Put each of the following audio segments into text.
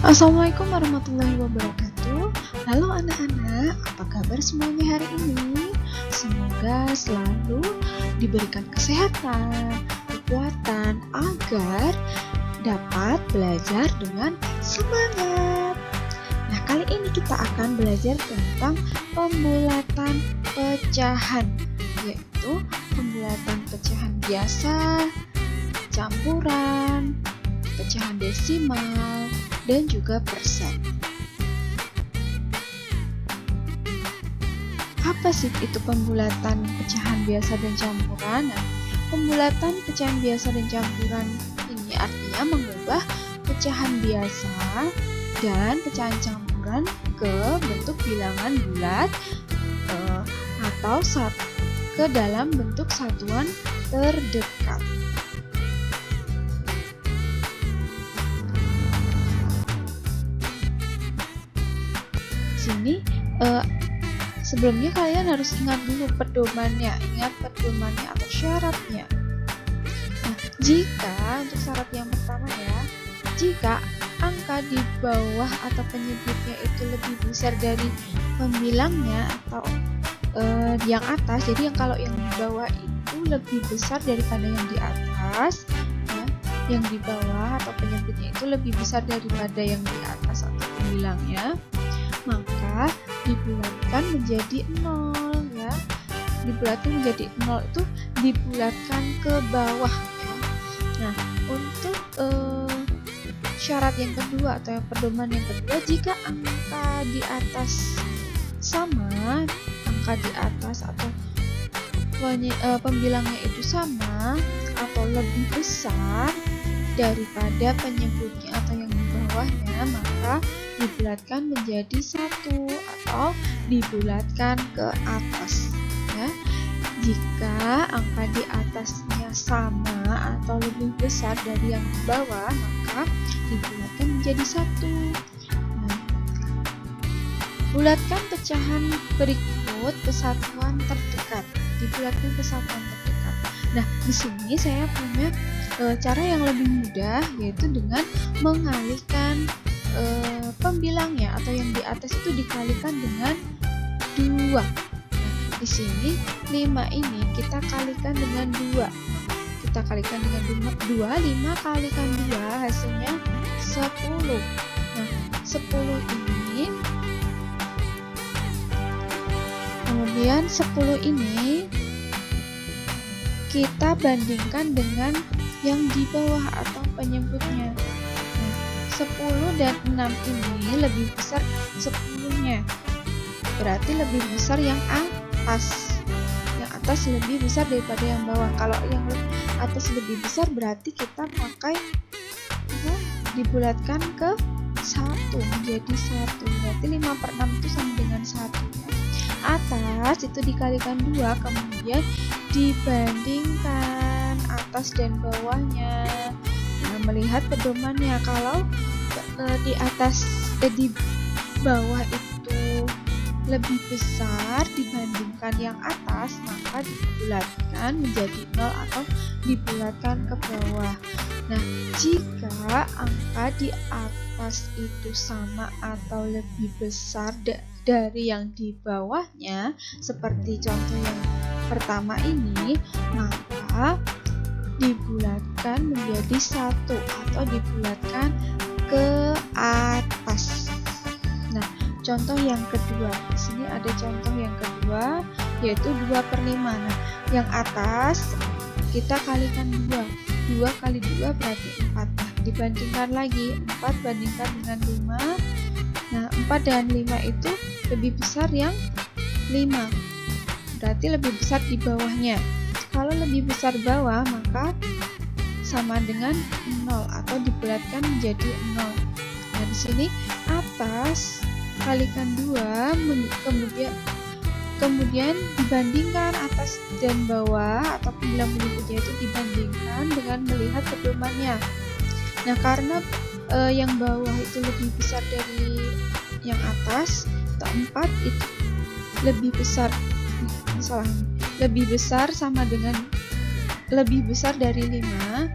Assalamualaikum warahmatullahi wabarakatuh. Halo anak-anak, apa kabar semuanya hari ini? Semoga selalu diberikan kesehatan, kekuatan agar dapat belajar dengan semangat. Nah, kali ini kita akan belajar tentang pembulatan pecahan, yaitu pembulatan pecahan biasa, campuran, pecahan desimal, dan juga persen. Apa sih itu pembulatan pecahan biasa dan campuran? Nah, pembulatan pecahan biasa dan campuran ini artinya mengubah pecahan biasa dan pecahan campuran ke bentuk bilangan bulat atau ke dalam bentuk satuan terdekat. Sini sebelumnya kalian harus ingat dulu pedomannya, atau syaratnya. Nah, jika untuk syarat yang pertama ya, jika angka di bawah atau penyebutnya itu lebih besar dari pembilangnya atau yang atas, jadi kalau yang di bawah itu lebih besar daripada yang di atas, ya, yang di bawah atau penyebutnya itu lebih besar daripada yang di atas atau pembilangnya, maka dibulatkan menjadi 0 ya. Dibulatkan menjadi 0 itu dibulatkan ke bawah ya. Nah, untuk syarat yang kedua atau yang pedoman yang kedua, jika angka di atas sama, angka di atas atau pembilangnya itu sama atau lebih besar daripada penyebutnya atau yang di bawahnya, maka dibulatkan menjadi 1 atau dibulatkan ke atas ya. Jika angka di atasnya sama atau lebih besar dari yang di bawah, maka dibulatkan menjadi 1. Nah, bulatkan pecahan berikut ke satuan terdekat. Dibulatkan ke satuan terdekat. Nah, di sini saya punya cara yang lebih mudah, yaitu dengan mengalihkan pembilangnya atau yang di atas itu dikalikan dengan 2. Nah, di sini 5 ini kita kalikan dengan 2. Kita kalikan dengan 2, 5 kalikan 2 hasilnya 10. Nah, 10 ini kemudian 10 ini kita bandingkan dengan yang di bawah atau penyebutnya. 10 dan 6 ini lebih besar 10-nya, berarti lebih besar yang atas. Yang atas lebih besar daripada yang bawah. Kalau yang atas lebih besar berarti kita pakai dibulatkan ke 1 menjadi 1, berarti 5/6 itu sama dengan 1 ya. Atas itu dikalikan 2, kemudian dibandingkan atas dan bawahnya. Nah, melihat pedomannya, kalau di bawah itu lebih besar dibandingkan yang atas, maka dibulatkan menjadi 0 atau dibulatkan ke bawah. Nah, jika angka di atas itu sama atau lebih besar dari yang di bawahnya, seperti contoh yang pertama ini, maka dibulatkan menjadi 1 atau dibulatkan ke atas. Nah, contoh yang kedua, di sini ada contoh yang kedua, yaitu 2/5. Nah, yang atas kita kalikan 2. 2 kali 2 berarti 4. Nah, dibandingkan lagi, 4 bandingkan dengan 5. Nah, 4 dan 5 itu lebih besar yang 5, berarti lebih besar di bawahnya. Kalau lebih besar bawah, maka sama dengan 0 atau dibulatkan menjadi 0. Nah, di sini atas kalikan 2, kemudian dibandingkan atas dan bawah atau pembilang berikutnya itu dibandingkan dengan melihat pedomannya. Nah, karena yang bawah itu lebih besar dari yang atas, atau 4 itu lebih besar, lebih besar sama dengan lebih besar dari 5,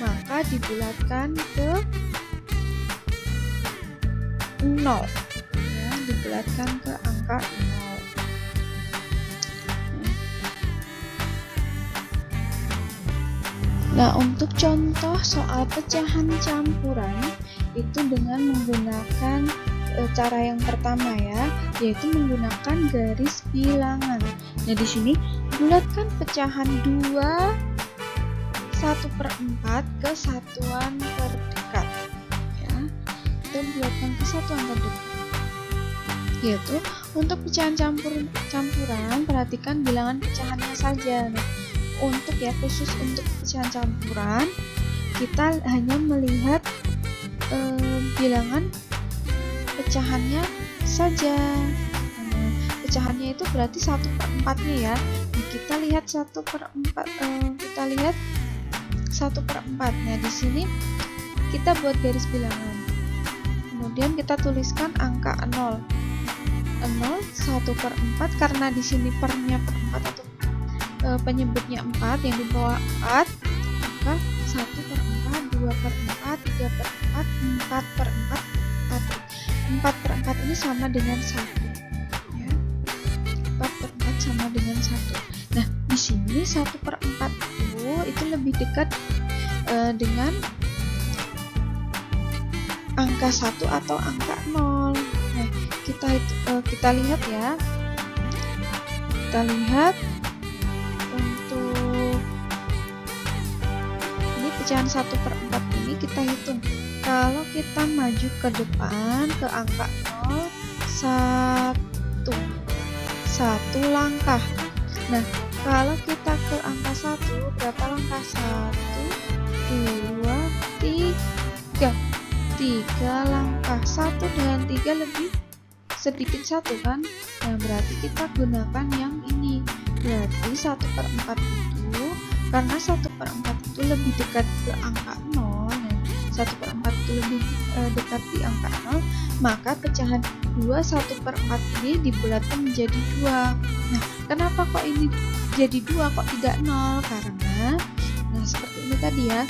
maka dibulatkan ke 0 ya, dibulatkan ke angka 0. Nah, untuk contoh soal pecahan campuran itu dengan menggunakan cara yang pertama ya, yaitu menggunakan garis bilangan. Nah, di sini bulatkan pecahan 2 1/4 ke satuan terdekat ya. Kita bulatkan ke satuan terdekat. Yaitu untuk pecahan campuran perhatikan bilangan pecahannya saja. Nah, untuk ya khusus untuk pecahan campuran kita hanya melihat bilangan pecahannya saja. Pecahannya itu berarti 1/4-nya ya. Nah, kita lihat 1/4, kita lihat 1/4. Nah, di sini kita buat garis bilangan. Kemudian kita tuliskan angka 0. 0 1/4 karena di sini pernya per 4 atau penyebutnya 4 yang di bawah 4, maka 1/4, 2/4, 3/4, 4/4, 4/4 ini sama dengan 1 ya. 4/4 sama dengan 1. Nah, di sini 1/4 itu lebih dekat dengan angka 1 atau angka 0. Nah, kita lihat ya. Kita lihat untuk ini pecahan 1/4 ini kita hitung. Kalau kita maju ke depan ke angka 0 1 langkah. Nah, kalau kita ke angka 1 berapa langkah? 1 2 3 langkah. 1 dengan 3 lebih sedikit 1 kan? Nah, berarti kita gunakan yang ini. Berarti 1/4 itu karena 1/4 itu lebih dekat ke angka 0, nah 1/4 itu lebih dekat di angka 0, maka pecahan 2 1/4 ini dibulatkan menjadi 2. Nah, kenapa kok ini jadi 2 kok tidak 0? Karena nah seperti ini tadi ya.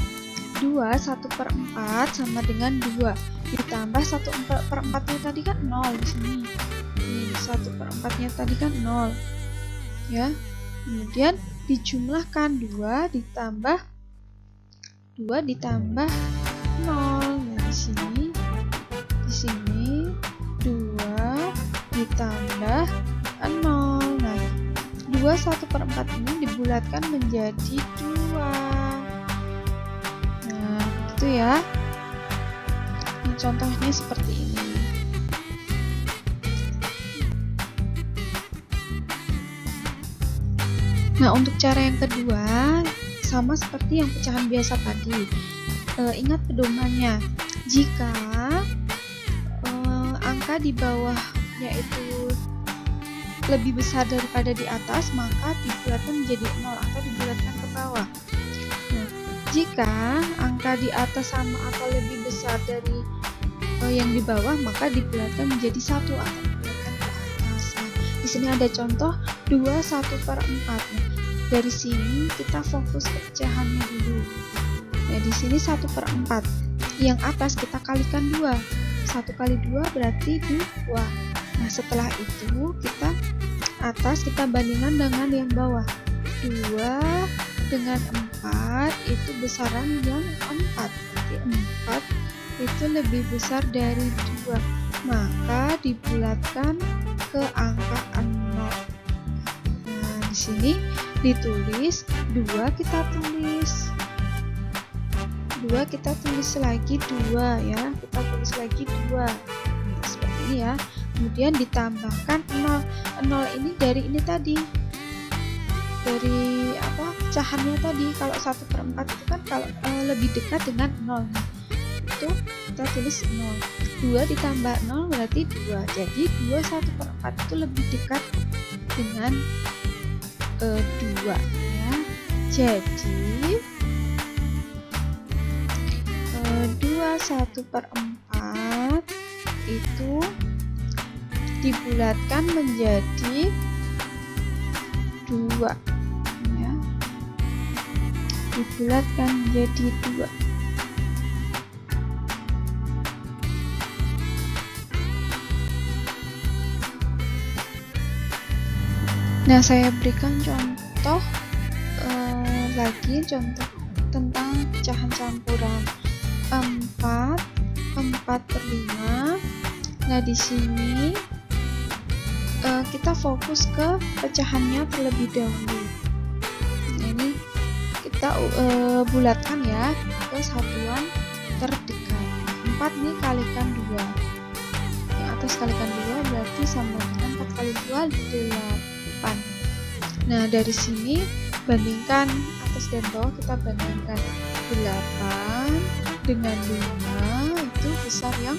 2 1/4 sama dengan 2 ditambah 1/4-nya tadi kan 0 di sini. Nih, 1/4-nya tadi kan 0. Ya. Kemudian dijumlahkan 2 ditambah 0. Nah, di sini 2 ditambah 0. Nah, 2 1/4 ini dibulatkan menjadi 2. Nah, gitu ya. Nah, contohnya seperti ini. Nah, untuk cara yang kedua sama seperti yang pecahan biasa tadi. Ingat pedomannya. Jika angka di bawahnya itu lebih besar daripada di atas, maka dibulatkan menjadi 0 atau dibulatkan ke bawah. Nah, jika angka di atas sama atau lebih besar dari yang di bawah, maka dibulatkan menjadi 1 atau dibulatkan ke atas. Nah, di sini ada contoh 2 1/4. Dari sini kita fokus ke pecahannya dulu. Nah, di sini 1/4. Yang atas kita kalikan 2. 1 kali 2 berarti 2. Nah, setelah itu kita atas kita bandingkan dengan yang bawah. 2 dengan 4 itu besaran yang 4. Jadi 4 itu lebih besar dari 2. Maka dibulatkan ke angka 0. Nah, di sini ditulis 2 kita tulis 2 kita tulis lagi 2 ya, kita tulis lagi 2. Nah, seperti ini ya. Kemudian ditambahkan 0. 0 ini dari ini tadi. Dari apa? Pecahannya tadi. Kalau 1/4 itu kan kalau lebih dekat dengan 0. Itu kita tulis 0. 2 ditambah 0 berarti 2. Jadi 2 1/4 itu lebih dekat dengan 2 ya. Jadi 2 1/4 itu dibulatkan menjadi 2 ya. Dibulatkan menjadi 2. Nah, saya berikan contoh lagi contoh tentang pecahan campuran 4/5. Nah, di sini kita fokus ke pecahannya terlebih dahulu. Nah, ini kita bulatkan ya ke satuan terdekat. 4 ini kalikan 2. Yang atas kalikan 2 berarti sama dengan 4 kali 2 8. Nah, dari sini bandingkan atas dan bawah, kita bandingkan 8 dengan 5, itu besar yang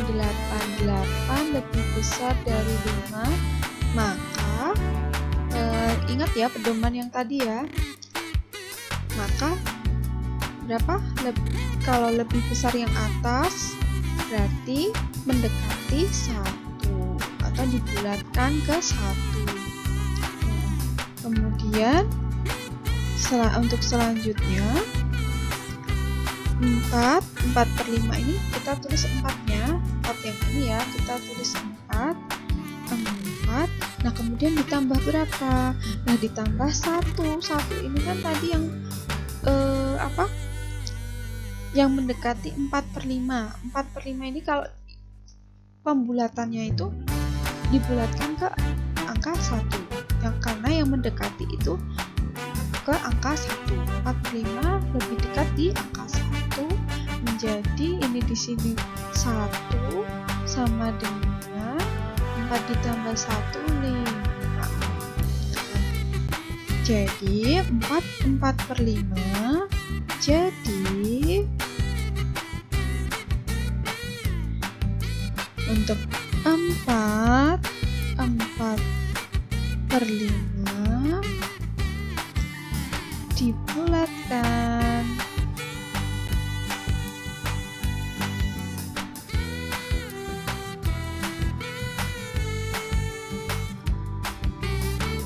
8 lebih besar dari 5, maka ingat ya pedoman yang tadi ya, maka berapa? Kalau lebih besar yang atas berarti mendekati 1 atau dibulatkan ke 1. Kemudian untuk selanjutnya 4/5 ini kita tulis 4-nya, 4 yang ini ya, kita tulis 4. Nah, kemudian ditambah berapa? Nah, ditambah 1. 1 ini kan tadi yang yang mendekati 4/5. 4/5 ini kalau pembulatannya itu dibulatkan ke angka 1. Karena yang mendekati itu ke angka 1. 4/5 lebih dekat di angka 1, menjadi ini di sini 1 sama dengan 4 ditambah 1, 5. Jadi 4/5 jadi untuk 4/5 dibulatkan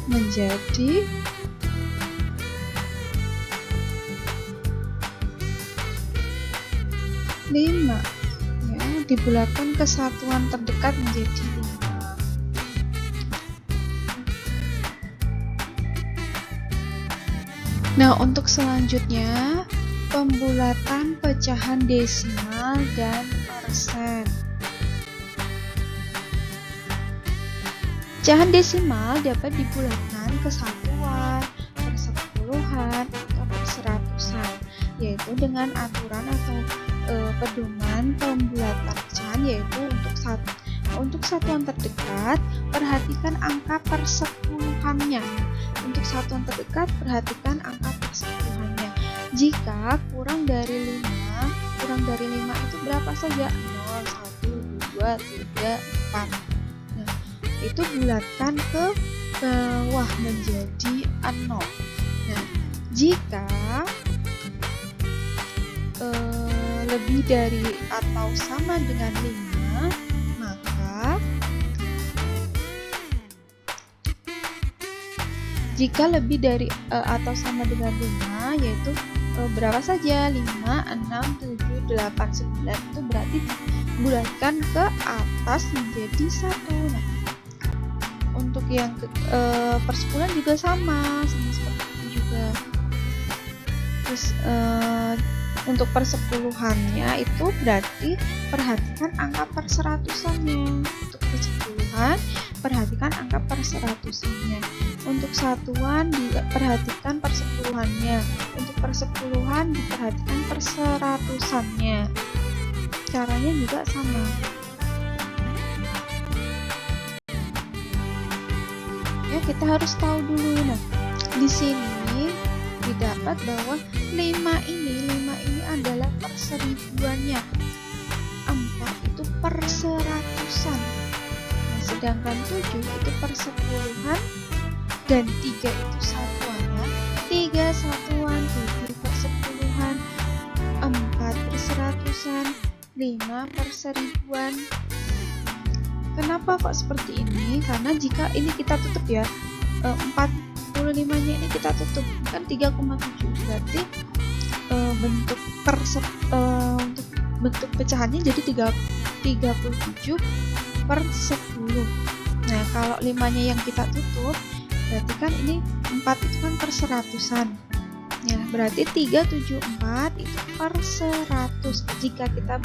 menjadi 5 ya, dibulatkan ke satuan terdekat menjadi 5. Nah, untuk selanjutnya pembulatan pecahan desimal dan persen. Pecahan desimal dapat dibulatkan ke satuan, persepuluhan, atau perseratusan, yaitu dengan aturan atau pedoman pembulatan pecahan, yaitu untuk satuan terdekat perhatikan angka persepuluhannya. Untuk satuan terdekat perhatikan angka persepuluhannya. Jika kurang dari 5 itu berapa saja? 0, 1, 2, 3, 4. Nah, itu bulatkan ke bawah menjadi 0. Nah, jika lebih dari atau sama dengan 5, maka jika lebih dari atau sama dengan 5, yaitu berapa saja? 5, 6, 7, 8, 9, itu berarti bulatkan ke atas menjadi 1. Nah, untuk yang persepuluhan juga sama seperti itu juga. Terus untuk persepuluhannya itu berarti perhatikan angka perseratusannya. Untuk persepuluhan perhatikan angka perseratusannya. Untuk satuan diperhatikan persepuluhannya. Untuk persepuluhan diperhatikan perseratusannya. Caranya juga sama. Ya, kita harus tahu dulu. Nah, di sini didapat bahwa 5 ini adalah perseribuannya, 4 itu perseratusan, nah, sedangkan 7 itu persepuluhan, dan 3 itu satuannya. 3 satuan, 7 persepuluhan, 4 perseratusan, 5 perseribuan. Kenapa kok seperti ini? Karena jika ini kita tutup ya, 45-nya ini kita tutup kan 3,7, berarti untuk bentuk pecahannya jadi 37/10. Nah, kalau 5-nya yang kita tutup, berarti kan ini 4 itu kan per seratusan. Ya, berarti 374 itu per 100 jika kita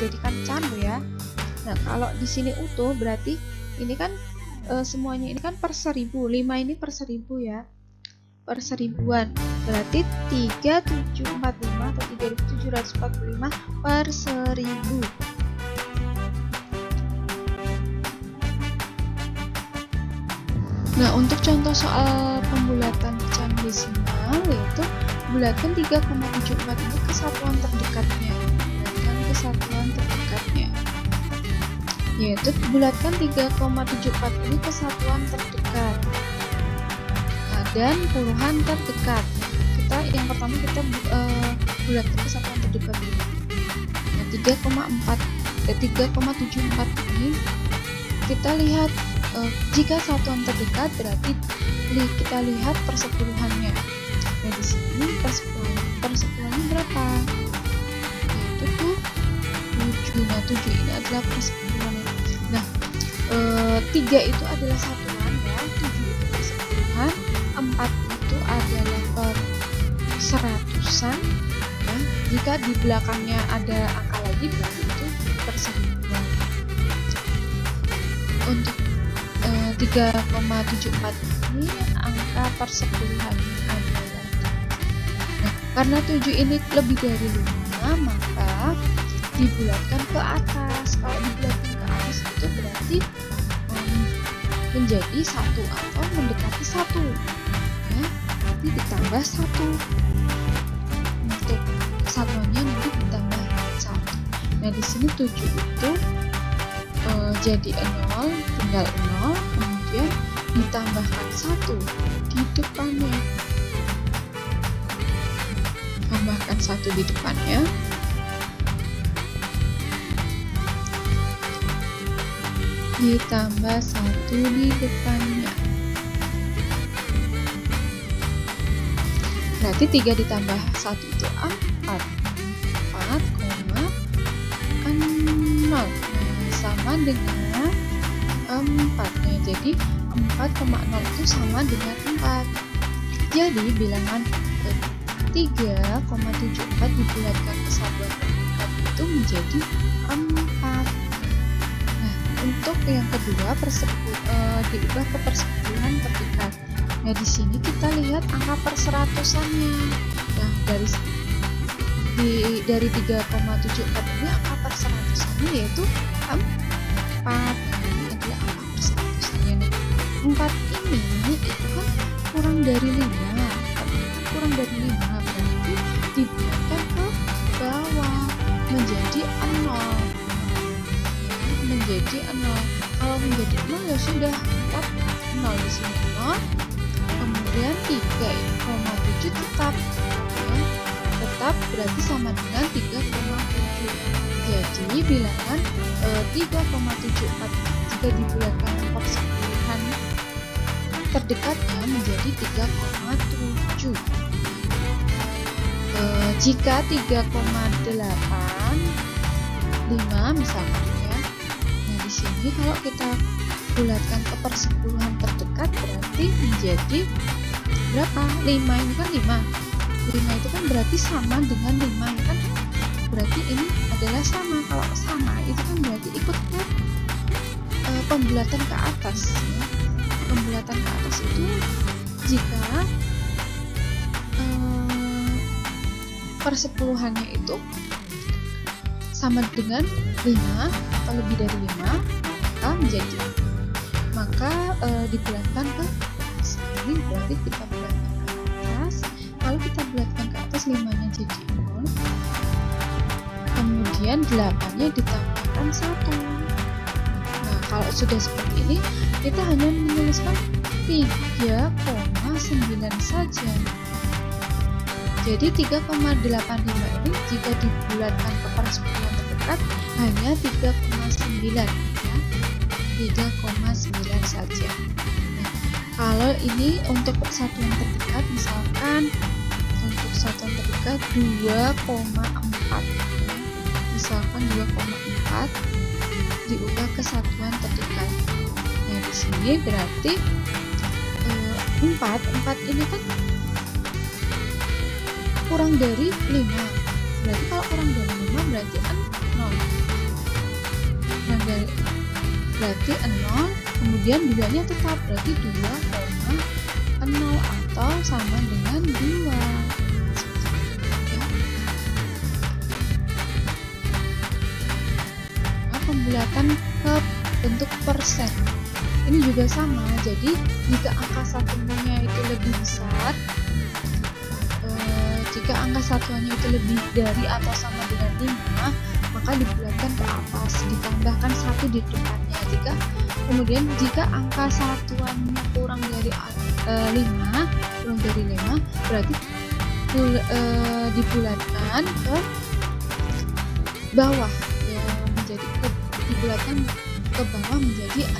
jadikan candle ya. Nah, kalau di sini utuh berarti ini kan semuanya ini kan per 1000. 5 ini per 1000 ya. Per seribuan. Berarti 3745 atau 3745 per 1000. Nah, untuk contoh soal pembulatan pecahan desimal yaitu bulatkan 3,74 ini ke satuan terdekatnya. Bulatkan ke satuan terdekatnya. Yaitu bulatkan 3,74 ini ke satuan terdekat. Dan puluhan terdekat. Yang pertama kita bulatkan ke satuan terdekat ini. Nah, 3,74 ini kita lihat jika satuan terdekat berarti kita lihat persepuluhannya. Nah, di sini persepuluhannya berapa? Yaitu tuh 7. Nah, 7 ini adalah persepuluhannya. Nah, 3 itu adalah satuan ya, 7 itu persepuluhan, 4 itu adalah per seratusan ya. Jika di belakangnya ada angka lagi berarti itu per seribuan. Untuk 3,74 ini angka persepuluhan adalah. Nah, karena 7 ini lebih dari 5 maka dibulatkan ke atas. Kalau dibulatkan ke atas itu berarti menjadi 1 atau mendekati 1 ya, nanti ditambah 1 untuk satuannya, nanti ditambah 1. Nah, di sini 7 itu jadi 0, tinggal 0, kemudian ditambahkan 1 di depannya. Tambahkan 1 di depannya. Ditambah 1 di depannya. Berarti 3 ditambah 1 itu 4. 4,0 sama dengan 4. Nah, jadi 4,0 itu sama dengan 4. Jadi bilangan 3,74 dibulatkan ke satuan terdekat itu menjadi 4. Nah, untuk yang kedua diubah ke persepuluhan terdekat. Nah, di sini kita lihat angka perseratusannya. Nah, dari 3,74 ini angka perseratusannya yaitu 4. Nah, ini adalah angka perseratusannya. Nah, 4 ini itu kan kurang dari 5. Kurang dari 5 berarti dibulatkan ke bawah menjadi 0. Menjadi 0. Kalau menjadi 0 ya sudah 4 0 di sini 0. Kemudian 3,7 tetap ya, tetap berarti sama dengan 3,7. Jadi bilangan 3,74 jika dibulatkan ke persepuluhan terdekatnya menjadi 3,7. Jika 3,85 misalkan ya. Nah, di sini kalau kita bulatkan ke persepuluhan terdekat berarti menjadi berapa? 5 ini kan 5. 5 itu kan berarti sama dengan 5 ya kan? Berarti ini adalah sama. Kalau sama itu kan berarti ikut ke pembulatan ke atas ya. Pembulatan ke atas itu jika persepuluhannya itu sama dengan 5 atau lebih dari 5 maka dibulatkan ke atas. Ini berarti kita bulatkan ke atas. Kalau kita bulatkan ke atas 5-nya jadi 0, kemudian 8-nya ditambahkan 1. Nah, kalau sudah seperti ini kita hanya menuliskan 3,9 saja. Jadi 3,85 ini jika dibulatkan ke persepuluhan terdekat hanya 3,9 ya. 3,9 saja. Nah, kalau ini untuk satuan terdekat misalkan untuk satuan terdekat 2,4 ya. Misalkan 2,4 diubah ke satuan terdekat. Nah, di sini berarti 4 ini kan kurang dari 5. Berarti kalau kurang dari 5 berarti 0. Kurang dari berarti 0, kemudian 2-nya tetap, berarti 2,0 atau sama dengan 2. Nah, pembulatan ke bentuk persen ini juga sama. Jadi jika angka satuannya itu lebih besar, jika angka satuannya itu lebih dari atau sama dengan 5, maka dibulatkan ke atas, ditambahkan 1 di depannya. Jika angka satuannya kurang dari 5, berarti dibulatkan ke bawah, dibulatkan ke bawah menjadi 6.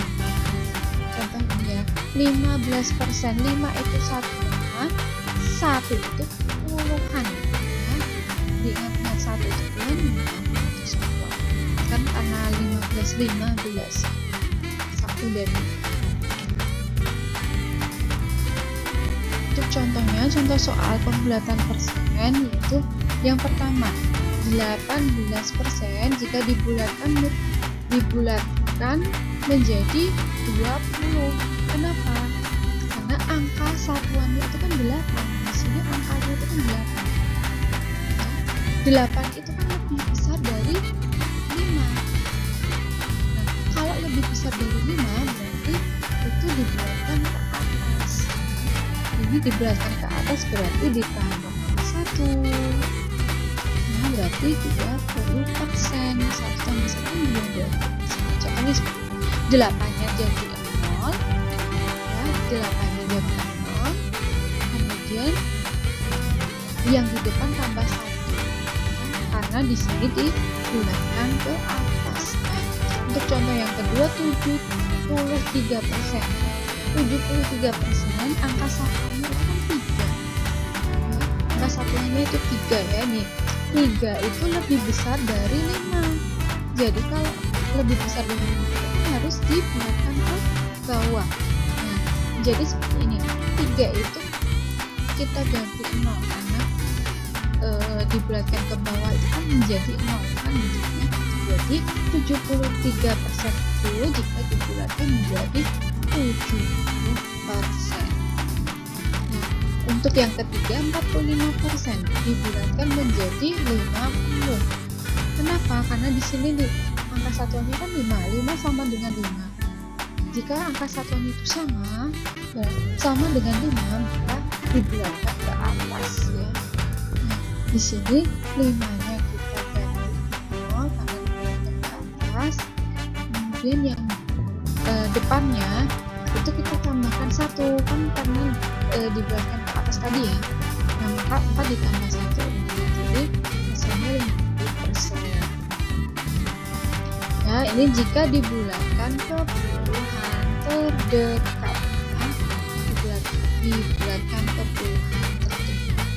Contohnya 15%, 5 itu satuan, 1 itu puluhan. Diingat 1 itu puluhan, 5 itu satuan. Kan karena 15 1 dari. Untuk contohnya, contoh soal pembulatan persen, yaitu yang pertama 18% jika dibulatkan menjadi 20. Kenapa? Karena angka satuannya itu kan 8. Di sini angkanya itu kan 8. 8 itu kan lebih besar dari 5. Nah, kalau lebih besar dari 5 berarti itu dibulatkan ke atas. Ini dibulatkan ke atas berarti ditambah 1. Nah, berarti 20%. 1 tambah 1 2. Contohnya 8-nya jadi 0, ya, 8-nya jadi 0, kemudian yang di depan tambah 1, karena di sini dibulatkan ke atas. Nah, untuk contoh yang kedua 73%. 73% angka satuannya itu kan 3. Ya, angka satuannya itu 3 ya nih. 3 itu lebih besar dari 5. Jadi kalau lebih besar dari 5 harus dibulatkan ke bawah. Nah, jadi seperti ini. 3 itu kita ganti 0 karena dibulatkan ke bawah itu kan menjadi 0 kan bentuknya. Jadi 73% itu jika dibulatkan menjadi 70%. Nah, untuk yang ketiga 45% dibulatkan menjadi 50. Kenapa? Karena di sini angka satuannya kan 5 sama dengan 5. Jika angka satuannya itu sama dengan 5, maka dibulatkan ke atas ya. Nah, di sini 5-nya kita ganti 0 karena dibulatkan ke atas. Kemudian yang depannya itu kita tambahkan 1 kan karena dibulatkan ke atas tadi ya. Nah, maka 4 ditambah 1. Jadi hasilnya 50%. Ya, ini jika dibulatkan ke puluhan terdekat. Dibulatkan ke puluhan terdekat.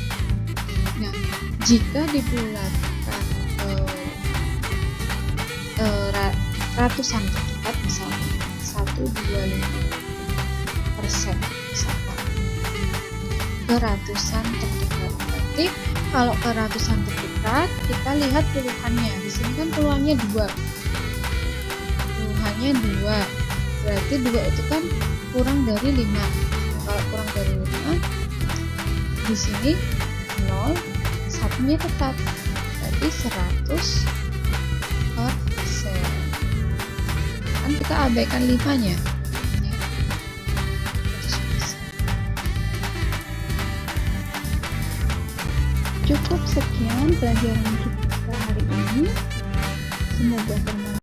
Nah, jika dibulatkan ke ratusan terdekat, misalnya 125% misalkan ke ratusan terdekat. Berarti kalau ke ratusan terdekat kita lihat puluhannya. Di sini kan puluhannya 2. Puluhannya 2. Berarti 2 itu kan kurang dari 5. Kalau kurang dari 5, di sini 0, satunya tetap. Berarti 100%. Kan kita abaikan 5-nya. Cukup sekian pelajaran kita hari ini. Semoga bermanfaat.